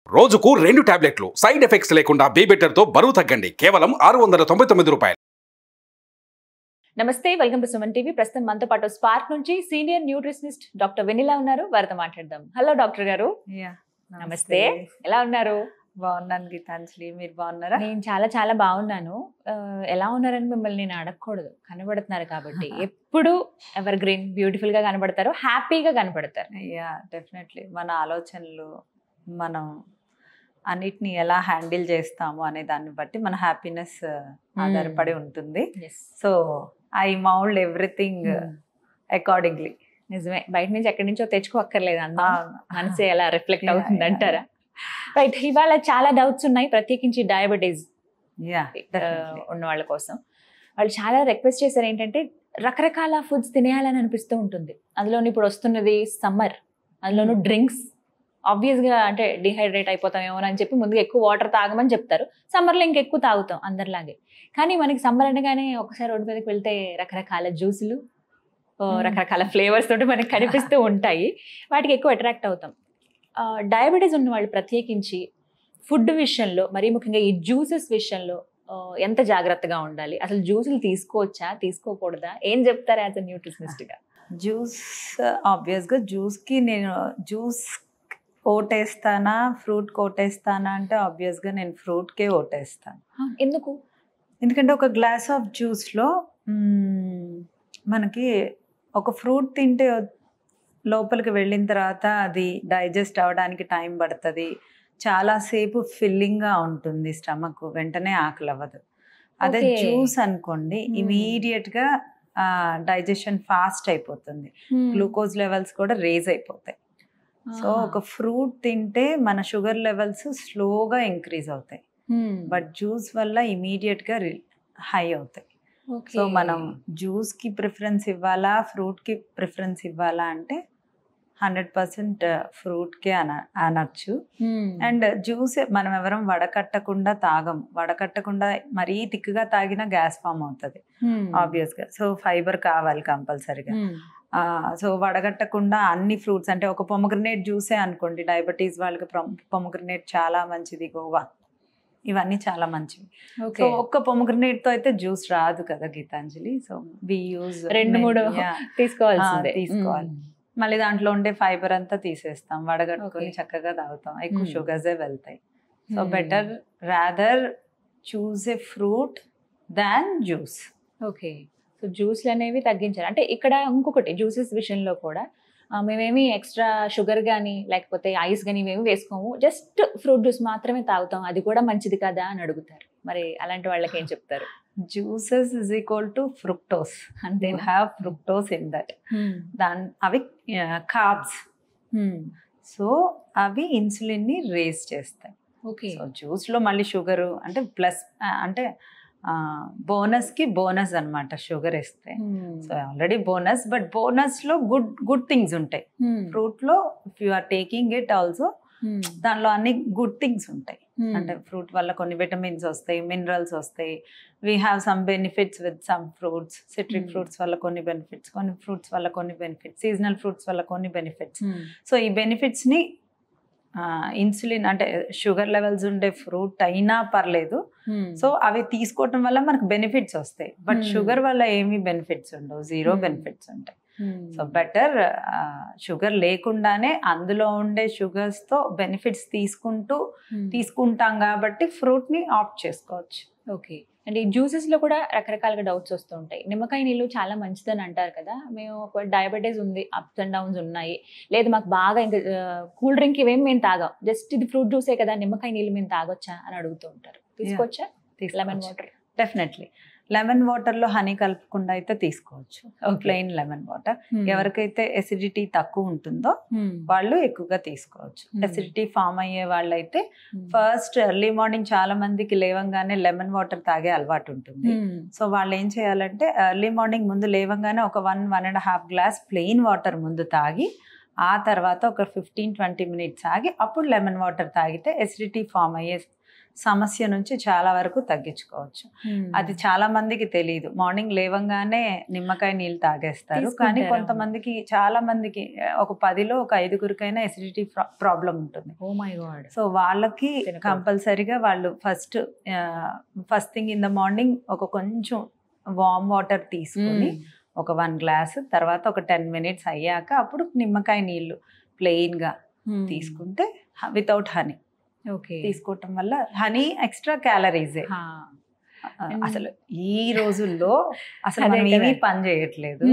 రోజుకు 2 టాబ్లెట్లు side effects లేకుండా బీబెటర్ తో బరువు తగ్గండి కేవలం 699 రూపాయలు. నమస్తే, వెల్కమ్ టు సుమన్ టీవీ. ప్రస్తుతం మనతో పాటు స్పార్క్ నుంచి సీనియర్ న్యూట్రిషనిస్ట్ డాక్టర్ వెనిలా ఉన్నారు. వారితో మాట్లాడదాం. హలో డాక్టర్ గారు. నమస్తే, ఎలా ఉన్నారు? బాగున్నాను గీతాంజలి, మీరు బాగున్నారా? నేను చాలా చాలా బాగున్నాను. ఎలా ఉన్నారని మిమ్మల్ని నేను అడగకూడదు, కనబడుతున్నారు కాబట్టి. ఎప్పుడు ఎవర్ గ్రీన్, బ్యూటిఫుల్ గా కనబడతారు, హ్యాపీగా కనబడతారు. డెఫినెట్లీ మన ఆలోచనలు మనం అన్నిటిని ఎలా హ్యాండిల్ చేస్తాము అనే దాన్ని బట్టి మన హ్యాపీనెస్ ఆధారపడి ఉంటుంది. So I mould everything accordingly. నిజమే, బయట నుంచి ఎక్కడి నుంచో తెచ్చుకోక్కర్లేదు, అంతా మనసే ఎలా రిఫ్లెక్ట్ అవుతుంది అంటారా? రైట్, ఇవాళ చాలా డౌట్స్ ఉన్నాయి, ప్రత్యేకించి డయాబెటీస్ ఉన్న వాళ్ళ కోసం. వాళ్ళు చాలా రిక్వెస్ట్ చేశారు ఏంటంటే రకరకాల ఫుడ్స్ తినేయాలని అనిపిస్తూ ఉంటుంది. అందులోని ఇప్పుడు వస్తున్నది సమ్మర్, అందులోనూ డ్రింక్స్. ఆబ్వియస్గా అంటే డిహైడ్రేట్ అయిపోతామేమో అని చెప్పి ముందుగా ఎక్కువ వాటర్ తాగమని చెప్తారు. సమ్మర్లో ఇంకెక్కువ తాగుతాం అందరిలాగే. కానీ మనకి సమ్మర్ అనగానే ఒకసారి రోడ్డు మీదకి వెళ్తే రకరకాల జ్యూసులు, రకరకాల ఫ్లేవర్స్ తోటి మనకి కనిపిస్తూ ఉంటాయి. వాటికి ఎక్కువ అట్రాక్ట్ అవుతాం. డయాబెటీస్ ఉన్న వాళ్ళు ప్రత్యేకించి ఫుడ్ విషయంలో, మరీ ముఖ్యంగా ఈ జ్యూసెస్ విషయంలో ఎంత జాగ్రత్తగా ఉండాలి? అసలు జ్యూసులు తీసుకోవచ్చా, తీసుకోకూడదా? ఏం చెప్తారు యాజ్ అ న్యూట్రిషనిస్ట్గా? జ్యూస్ ఆబ్వియస్గా జ్యూస్కి నేను జ్యూస్ ఓటేస్తానా, ఫ్రూట్ ఓటేస్తానా అంటే ఆబ్వియస్గా నేను ఫ్రూట్కే ఓటేస్తాను. ఎందుకు? ఎందుకంటే ఒక గ్లాస్ ఆఫ్ జ్యూస్లో మనకి ఒక ఫ్రూట్ తింటే లోపలికి వెళ్ళిన తర్వాత అది డైజెస్ట్ అవ్వడానికి టైం పడుతుంది, చాలాసేపు ఫిల్లింగ్గా ఉంటుంది స్టమక్, వెంటనే ఆకలి అవ్వదు. అదే జ్యూస్ అనుకోండి, ఇమీడియట్గా డైజెషన్ ఫాస్ట్ అయిపోతుంది, గ్లూకోజ్ లెవెల్స్ కూడా రేజ్ అయిపోతాయి. సో ఒక ఫ్రూట్ తింటే మన షుగర్ లెవెల్స్ స్లోగా ఇంక్రీజ్ అవుతాయి, బట్ జ్యూస్ వల్ల ఇమీడియట్గా హై అవుతాయి. సో మనం జ్యూస్కి ప్రిఫరెన్స్ ఇవ్వాలా, ఫ్రూట్కి ప్రిఫరెన్స్ ఇవ్వాలా అంటే 100% ఫ్రూట్కే అనొచ్చు. అండ్ జ్యూస్ మనం ఎవరం వడకట్టకుండా తాగము. వడకట్టకుండా మరీ థిక్గా తాగినా గ్యాస్ ఫామ్ అవుతుంది ఆబ్వియస్గా. సో ఫైబర్ కావాలి కంపల్సరీగా. సో వడగట్టకుండా అన్ని ఫ్రూట్స్, అంటే ఒక పొమగ్రనేట్ జ్యూసే అనుకోండి, డయాబెటీస్ వాళ్ళకి పొమగ్రనేట్ చాలా మంచిది, గోవా ఇవన్నీ చాలా మంచివి. సో ఒక్క పొమగ్రనేట్తో అయితే జ్యూస్ రాదు కదా గీతాంజలి. సో వి యూజ్ 2-3 తీసుకోవాలి. మళ్ళీ దాంట్లో ఉండే ఫైబర్ అంతా తీసేస్తాం, వడగట్టుకొని చక్కగా తాగుతాం, ఎక్కువ షుగర్సే వెళ్తాయి. సో బెటర్ రాదర్ చూస్ ఏ ఫ్రూట్ దాన్ జ్యూస్. ఓకే, సో జ్యూస్లు అనేవి తగ్గించాలి. అంటే ఇక్కడ ఇంకొకటి, జ్యూసెస్ విషయంలో కూడా మేమేమి ఎక్స్ట్రా షుగర్ కానీ లేకపోతే ఐస్ కానీ మేము వేసుకోము, జస్ట్ ఫ్రూట్ జ్యూస్ మాత్రమే తాగుతాం, అది కూడా మంచిది కదా అని అడుగుతారు. మరి అలాంటి వాళ్ళకి ఏం చెప్తారు? Juices is equal to fructose, and they have fructose in that. అవి కార్బ్స్, సో అవి ఇన్సులిన్ని రేజ్ చేస్తాయి. ఓకే, సో జ్యూస్లో మళ్ళీ షుగరు అంటే ప్లస్, అంటే బోనస్కి బోనస్ అనమాట షుగర్ వేస్తే. సో ఆల్రెడీ బోనస్, బట్ బోనస్లో గుడ్ థింగ్స్ ఉంటాయి. ఫ్రూట్లో if you are taking it also దానిలో అన్ని గుడ్ థింగ్స్ ఉంటాయి. అంటే ఫ్రూట్ వల్ల కొన్ని విటమిన్స్ వస్తాయి, మినరల్స్ వస్తాయి. We have some benefits with some fruits. Citric fruits వల్ల కొన్ని బెనిఫిట్స్, కొన్ని ఫ్రూట్స్ వల్ల కొన్ని బెనిఫిట్స్, సీజనల్ ఫ్రూట్స్ వల్ల కొన్ని బెనిఫిట్స్. సో ఈ బెనిఫిట్స్ని ఇన్సులిన్ అంటే షుగర్ లెవెల్స్ ఉండే ఫ్రూట్ అయినా పర్లేదు, సో అవి తీసుకోవటం వల్ల మనకు బెనిఫిట్స్ వస్తాయి. బట్ షుగర్ వల్ల ఏమీ బెనిఫిట్స్ ఉండవు, జీరో బెనిఫిట్స్ ఉంటాయి. సో బెటర్ షుగర్ లేకుండానే అందులో ఉండే షుగర్స్తో బెనిఫిట్స్ తీసుకుంటాం కాబట్టి ఫ్రూట్ని ఆప్ట్ చేసుకోవచ్చు. ఓకే, అంటే ఈ జ్యూసెస్లో కూడా రకరకాలుగా డౌట్స్ వస్తూ ఉంటాయి. నిమ్మకాయ నీళ్ళు చాలా మంచిదని అంటారు కదా, మేము ఒక డయాబెటీస్ ఉంది, అప్స్ అండ్ డౌన్స్ ఉన్నాయి, లేదు మాకు బాగా ఇంకా కూల్ డ్రింక్ ఇవేమి మేము తాగాం, జస్ట్ ఇది ఫ్రూట్ జ్యూసే కదా, నిమ్మకాయ నీళ్ళు మేము తాగొచ్చా అని అడుగుతూ ఉంటారు. తీసుకోవచ్చా? లెమన్ వాటర్, డెఫినెట్లీ లెమన్ వాటర్లో హనీ కలపకుండా అయితే తీసుకోవచ్చు, ప్లెయిన్ లెమన్ వాటర్. ఎవరికైతే ఎసిడిటీ తక్కువ ఉంటుందో వాళ్ళు ఎక్కువగా తీసుకోవచ్చు. ఎసిడిటీ ఫామ్ అయ్యే వాళ్ళైతే ఫస్ట్ ఎర్లీ మార్నింగ్ చాలా మందికి లేవంగానే లెమన్ వాటర్ తాగే అలవాటు ఉంటుంది. సో వాళ్ళు ఏం చేయాలంటే ఎర్లీ మార్నింగ్ ముందు లేవంగానే ఒక 1.5 గ్లాస్ ప్లెయిన్ వాటర్ ముందు తాగి, ఆ తర్వాత ఒక 15-20 మినిట్స్ ఆగి అప్పుడు లెమన్ వాటర్ తాగితే ఎసిడిటీ ఫామ్ అయ్యే సమస్య నుంచి చాలా వరకు తగ్గించుకోవచ్చు. అది చాలా మందికి తెలియదు. మార్నింగ్ లేవంగానే నిమ్మకాయ నీళ్ళు తాగేస్తారు, కానీ కొంతమందికి చాలా మందికి ఒక 10లో ఒక 5గురికైనా ఎసిడిటీ ప్రాబ్లం ఉంటుంది. Oh my God. సో వాళ్ళకి కంపల్సరీగా వాళ్ళు first thing in the morning ఒక కొంచెం వామ్ వాటర్ తీసుకొని ఒక 1 గ్లాస్, తర్వాత ఒక 10 minutes అయ్యాక అప్పుడు నిమ్మకాయ నీళ్ళు ప్లెయిన్గా తీసుకుంటే వితౌట్ హనీ తీసుకోవటం వల్ల, హనీ ఎక్స్ట్రా క్యాలరీసే. అసలు ఈ రోజుల్లో అసలు మనం ఏమీ పని చేయట్లేదు,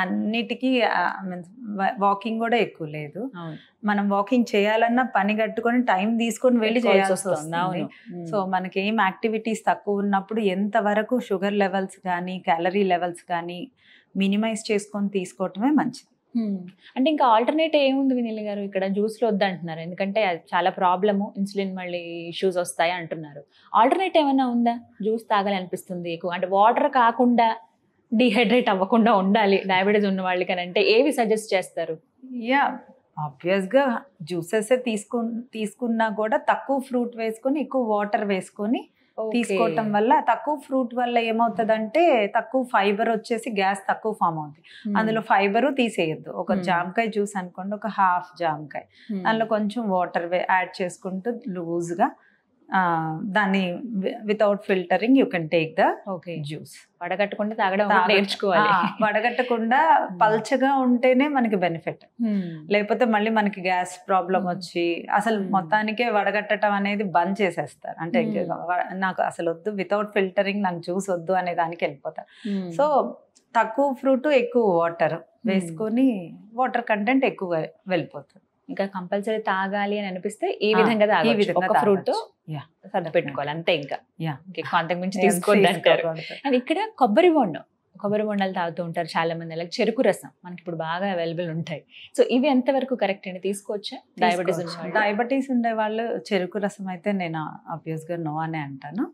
అన్నిటికీ వాకింగ్ కూడా ఎక్కువ లేదు. మనం వాకింగ్ చేయాలన్నా పని కట్టుకొని టైం తీసుకొని వెళ్ళి చేయాల్సి వస్తుంది. సో మనకి ఏం యాక్టివిటీస్ తక్కువ ఉన్నప్పుడు ఎంతవరకు షుగర్ లెవెల్స్ కానీ క్యాలరీ లెవెల్స్ కానీ మినిమైజ్ చేసుకొని తీసుకోవటమే మంచిది. అంటే ఇంకా ఆల్టర్నేట్ ఏముంది వినీల్ గారు? ఇక్కడ జ్యూస్లో వద్దంటున్నారు, ఎందుకంటే అది చాలా ప్రాబ్లము, ఇన్సులిన్ మళ్ళీ ఇష్యూస్ వస్తాయి అంటున్నారు. ఆల్టర్నేట్ ఏమైనా ఉందా? జ్యూస్ తాగాలి అనిపిస్తుంది ఎక్కువ, అంటే వాటర్ కాకుండా డిహైడ్రేట్ అవ్వకుండా ఉండాలి డయాబెటీస్ ఉన్న వాళ్ళకి అని అంటే ఏవి సజెస్ట్ చేస్తారు? యా, ఆబ్వియస్గా జ్యూసెస్ తీసుకున్నా కూడా తక్కువ ఫ్రూట్ వేసుకొని ఎక్కువ వాటర్ వేసుకొని తీసుకోవటం వల్ల, తక్కువ ఫ్రూట్ వల్ల ఏమవుతుందంటే తక్కువ ఫైబర్ వచ్చేసి గ్యాస్ తక్కువ ఫామ్ అవుతుంది. అందులో ఫైబరు తీసేయద్దు. ఒక జామకాయ జ్యూస్ అనుకోండి, ఒక హాఫ్ జామకాయ, అందులో కొంచెం వాటర్ యాడ్ చేసుకుంటూ లూజ్గా దాన్ని without filtering you can take the juice. వడగట్టకుండా తాగడం నేర్చుకోవాలి. వడగట్టకుండా పల్చగా ఉంటేనే మనకి బెనిఫిట్, లేకపోతే మళ్ళీ మనకి గ్యాస్ ప్రాబ్లం వచ్చి అసలు మొత్తానికే వడగట్టడం అనేది బంద్ చేసేస్తారు. అంటే నాకు అసలు వద్దు, వితౌట్ ఫిల్టరింగ్ నాకు జ్యూస్ వద్దు అనే దానికి వెళ్ళిపోతారు. సో తక్కువ ఫ్రూట్ ఎక్కువ వాటర్ వేసుకొని, వాటర్ కంటెంట్ ఎక్కువ వెళ్ళిపోతుంది. ఇంకా కంపల్సరీ తాగాలి అని అనిపిస్తే ఈ విధంగా తాగొచ్చు, ఒక ఫ్రూట్ సర్ది పెట్టుకోవాలి అంతే. ఇంకా అంతకు మించి తీసుకోండి అంటారు. అండ్ ఇక్కడ కొబ్బరి బొండాలు తాగుతూ ఉంటారు చాలా మంది, అలాగే చెరుకు రసం మనకి ఇప్పుడు బాగా అవైలబుల్ ఉంటాయి. సో ఇవి ఎంతవరకు కరెక్ట్ అండి? తీసుకోవచ్చా? డయాబెటీస్ ఉండే వాళ్ళు చెరుకు రసం అయితే నేను ఆబ్వియస్ గా నో అనే అంటాను.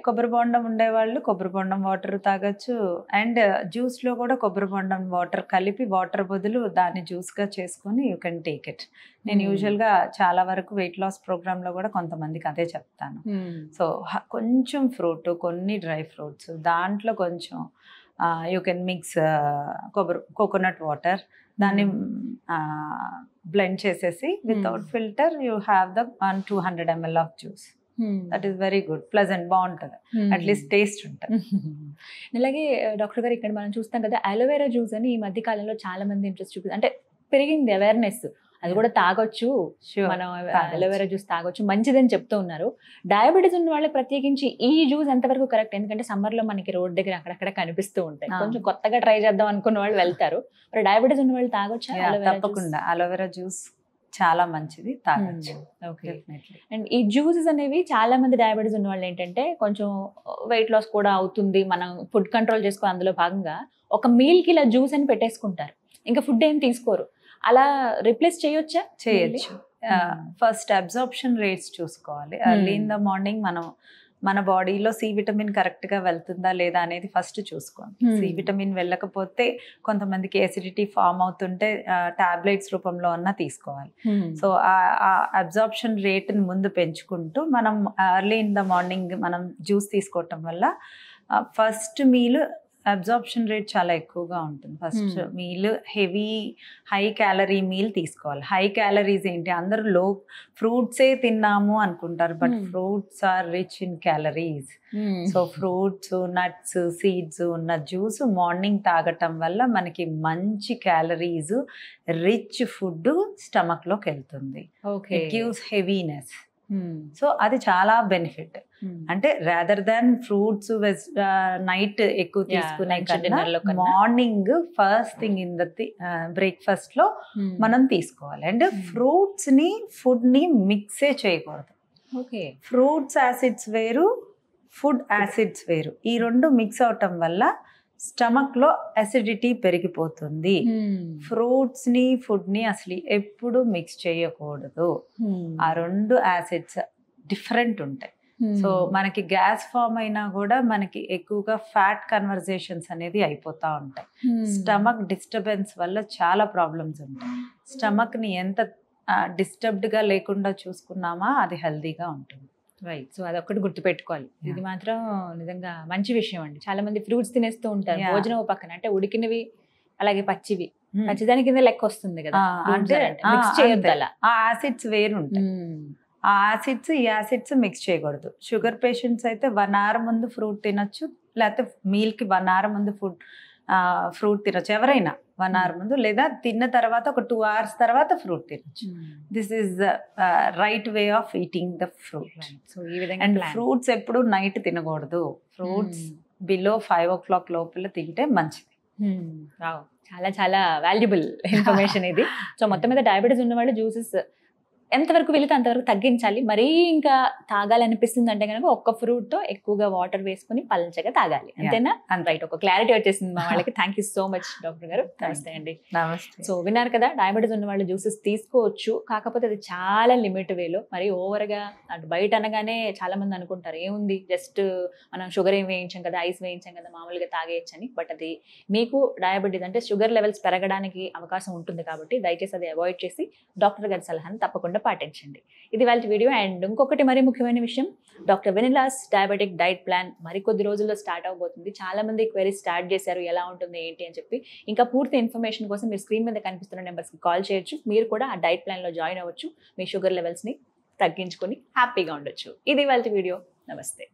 కొబ్బరి బొండం ఉండేవాళ్ళు కొబ్బరి బొండం వాటర్ తాగొచ్చు. అండ్ జ్యూస్ లో కూడా కొబ్బరి బొండం వాటర్ కలిపి, వాటర్ బదులు దాన్ని జ్యూస్ గా చేసుకొని యూ కెన్ టేక్ ఇట్. నేను యూజువల్ గా చాలా వరకు వెయిట్ లాస్ ప్రోగ్రామ్ లో కూడా కొంతమందికి అదే చెప్తాను. సో కొంచెం ఫ్రూట్, కొన్ని డ్రై ఫ్రూట్స్, దాంట్లో కొంచెం you can mix coconut water, దాన్ని బ్లెండ్ చేసేసి without filter you have the 200 ml of juice. That is very good, pleasant, బాగుంటుంది, అట్లీస్ట్ టేస్ట్ ఉంటుంది. అలాగే డాక్టర్ గారు ఇక్కడ మనం చూస్తాం కదా అలోవెరా జ్యూస్ అని ఈ మధ్య కాలంలో చాలా మంది ఇంట్రెస్ట్ చూపి, అంటే పెరిగింది అవేర్నెస్, అది కూడా తాగొచ్చు, మనం అలోవెరా జ్యూస్ తాగొచ్చు, మంచిదని చెప్తూ ఉన్నారు. డయాబెటీస్ ఉన్న వాళ్ళకి ప్రత్యేకించి ఈ జ్యూస్ ఎంతవరకు కరెక్ట్? ఎందుకంటే సమ్మర్ లో మనకి రోడ్ దగ్గర అక్కడక్కడ కనిపిస్తూ ఉంటాయి, కొంచెం కొత్తగా ట్రై చేద్దాం అనుకున్న వాళ్ళు వెళ్తారు. మరి డయాబెటీస్ ఉన్న వాళ్ళు తాగొచ్చా? తప్పకుండా అలోవెరా జ్యూస్ చాలా మంచిది, తాగొచ్చు. అండ్ ఈ జ్యూసెస్ అనేవి చాలా మంది డయాబెటీస్ ఉన్న వాళ్ళు ఏంటంటే కొంచెం వెయిట్ లాస్ కూడా అవుతుంది, మనం ఫుడ్ కంట్రోల్ చేసుకో, అందులో భాగంగా ఒక మీల్ కి ఇలా జ్యూస్ అని పెట్టేసుకుంటారు, ఇంకా ఫుడ్ ఏం తీసుకోరు. అలా రిప్లేస్ చేయొచ్చు. ఫస్ట్ అబ్జార్ప్షన్ రేట్స్ చూసుకోవాలి. ఎర్లీ ఇన్ ద మార్నింగ్ మనం మన బాడీలో సి విటమిన్ కరెక్ట్ గా వెళ్తుందా లేదా అనేది ఫస్ట్ చూసుకోండి. సి విటమిన్ వెళ్ళకపోతే కొంతమందికి ఎసిడిటీ ఫామ్ అవుతుంటే టాబ్లెట్స్ రూపంలో అన్నా తీసుకోవాలి. సో ఆ అబ్జార్ప్షన్ రేట్ ని ముందు పెంచుకుంటూ మనం ఎర్లీ ఇన్ ద మార్నింగ్ మనం జ్యూస్ తీసుకోవటం వల్ల ఫస్ట్ మీల్ అబ్జార్ప్షన్ రేట్ చాలా ఎక్కువగా ఉంటుంది. First meal heavy high calorie meal తీసుకోవాలి. హై క్యాలరీస్ ఏంటి, అందరూ ఫ్రూట్సే తిన్నాము అనుకుంటారు, but fruits are rich in calories. So fruits, nuts, seeds ఉన్న జ్యూస్ మార్నింగ్ తాగటం వల్ల మనకి మంచి క్యాలరీస్ రిచ్ ఫుడ్ స్టమక్ లోకి వెళ్తుంది. It gives heaviness. సో అది చాలా బెనిఫిట్. అంటే రాదర్ దాన్ ఫ్రూట్స్ నైట్ ఎక్కువ తీసుకునే కన్నా morning first thing in the breakfast లో మనం తీసుకోవాలి. అండ్ ఫ్రూట్స్ ని ఫుడ్ ని మిక్సే చేయకూడదు. ఫ్రూట్స్ యాసిడ్స్ వేరు, ఫుడ్ యాసిడ్స్ వేరు. ఈ రెండు మిక్స్ అవటం వల్ల స్టమక్ లో అసిడిటీ పెరిగిపోతుంది. ఫ్రూట్స్ ని ఫుడ్ ని అసలు ఎప్పుడు మిక్స్ చేయకూడదు. ఆ రెండు యాసిడ్స్ డిఫరెంట్ ఉంటాయి. సో మనకి గ్యాస్ ఫామ్ అయినా కూడా మనకి ఎక్కువగా ఫ్యాట్ కన్వర్జేషన్స్ అనేది అయిపోతా ఉంటాయి. స్టమక్ డిస్టర్బెన్స్ వల్ల చాలా ప్రాబ్లమ్స్ ఉంటాయి. స్టమక్ ని ఎంత డిస్టర్బ్డ్ గా లేకుండా చూసుకున్నామా అది హెల్దీగా ఉంటుంది. రైట్. సో అదొక్కటి గుర్తుపెట్టుకోవాలి. ఇది మాత్రం నిజంగా మంచి విషయం అండి. చాలా మంది ఫ్రూట్స్ తినేస్తూ ఉంటారు భోజనం పక్కన, అంటే ఉడికినవి అలాగే పచ్చివి, పచ్చిదాని కింద లెక్క వస్తుంది కదా, అంటే మిక్స్ చేయొద్దు అలా. ఆ యాసిడ్స్ వేరు ఉంటాయి, ఆ యాసిడ్స్ ఈ యాసిడ్స్ మిక్స్ చేయకూడదు. షుగర్ పేషెంట్స్ అయితే 1 hour ముందు ఫ్రూట్ తినొచ్చు, లేకపోతే మీల్కి 1 hour ముందు ఫ్రూట్ తినొచ్చు. ఎవరైనా 1 hour ముందు, లేదా తిన్న తర్వాత ఒక 2 hours తర్వాత ఫ్రూట్ తినొచ్చు. This is the right way of eating the fruit. So ఈ విధంగా అండ్ ఫ్రూట్స్ ఎప్పుడు నైట్ తినకూడదు. ఫ్రూట్స్ బిలో 5 o'clock లోపల తింటే మంచిది. చాలా చాలా వాల్యుబుల్ ఇన్ఫర్మేషన్ ఇది. సో మొత్తం మీద డయాబెటీస్ ఉన్న వాళ్ళు జ్యూసెస్ ఎంతవరకు వెళితే అంతవరకు తగ్గించాలి. మరీ ఇంకా తాగాలనిపిస్తుంది అంటే కనుక ఒక్క ఫ్రూట్ తో ఎక్కువగా వాటర్ వేసుకుని పల్చగా తాగాలి, అంతేనా? రైట్, ఒక క్లారిటీ వచ్చేసింది మా వాళ్ళకి. Thank you so much doctor గారు. నమస్తే అండి. నమస్తే. సో విన్నారు కదా, డయాబెటీస్ ఉన్న వాళ్ళు జ్యూసెస్ తీసుకోవచ్చు, కాకపోతే అది చాలా లిమిట్ వేలో, మరి ఓవర్గా అటు బయట అనగానే చాలా మంది అనుకుంటారు ఏముంది జస్ట్ మనం షుగర్ ఏం వేయించాం కదా, ఐస్ వేయించాం కదా, మామూలుగా తాగేయచ్చని. బట్ అది మీకు డయాబెటీస్ అంటే షుగర్ లెవెల్స్ పెరగడానికి అవకాశం ఉంటుంది కాబట్టి దయచేసి అది అవాయిడ్ చేసి డాక్టర్ గారి సలహాను తప్పకుండా పాటించండి. ఇది వాళ్ళ వీడియో. అండ్ ఇంకొకటి మరీ ముఖ్యమైన విషయం, డాక్టర్ వెనిలాస్ డయాబెటిక్ డైట్ ప్లాన్ మరికొద్ది రోజుల్లో స్టార్ట్ అవబోతుంది. చాలా మంది క్వైరీస్ స్టార్ట్ చేశారు ఎలా ఉంటుంది ఏంటి అని చెప్పి. ఇంకా పూర్తి ఇన్ఫర్మేషన్ కోసం మీరు స్క్రీన్ మీద కనిపిస్తున్న నెంబర్స్కి కాల్ చేయొచ్చు. మీరు కూడా ఆ డైట్ ప్లాన్లో జాయిన్ అవ్వచ్చు, మీ షుగర్ లెవెల్స్ని తగ్గించుకొని హ్యాపీగా ఉండొచ్చు. ఇది వాళ్ళ వీడియో. నమస్తే.